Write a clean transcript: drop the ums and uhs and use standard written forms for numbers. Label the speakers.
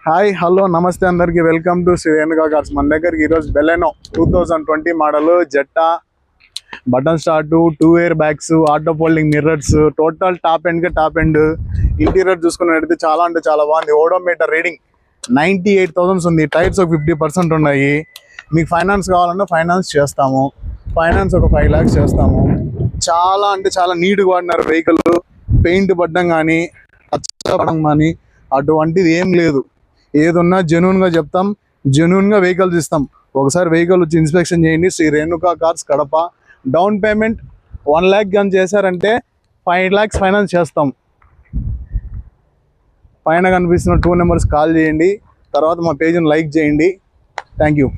Speaker 1: Hi hello నమస్తే అందరికి welcome to Sri Renuka cars. మన దగ్గరికి ఈరోజు బెలెనో 2020 మోడల్ జెట్టా button start 2 air bags auto folding mirrors total top end interior చూసుకున్నట్టయితే చాలా అంటే చాలా బాగుంది. ఓడోమీటర్ రీడింగ్ 98,000 ఉంది. టైర్స్ ఒక 50% ఉన్నాయి. మీకు ఫైనాన్స్ కావాలన్నా ఫైనాన్స్ చేస్తాము. ఫైనాన్స్ ఒక 5 lakhs చేస్తాము. చాలా అంటే చాలా నీట్గా వాడినారు వెహికల్. పెయింట్ పడ్డం కానీ పచ్చడం కానీ అటువంటిది ఏం లేదు. ఏదున్నా జెన్యూన్గా చెప్తాం, జెన్యూన్గా వెహికల్స్ ఇస్తాం. ఒకసారి వెహికల్ వచ్చి ఇన్స్పెక్షన్ చేయండి. Shri Renuka cars Kadapa. Down payment 1 lakh కానీ చేశారంటే 5 lakhs ఫైనాన్స్ చేస్తాం. పైన కనిపిస్తున్న 2 numbers కాల్ చేయండి. తర్వాత మా పేజ్ని లైక్ చేయండి. Thank you.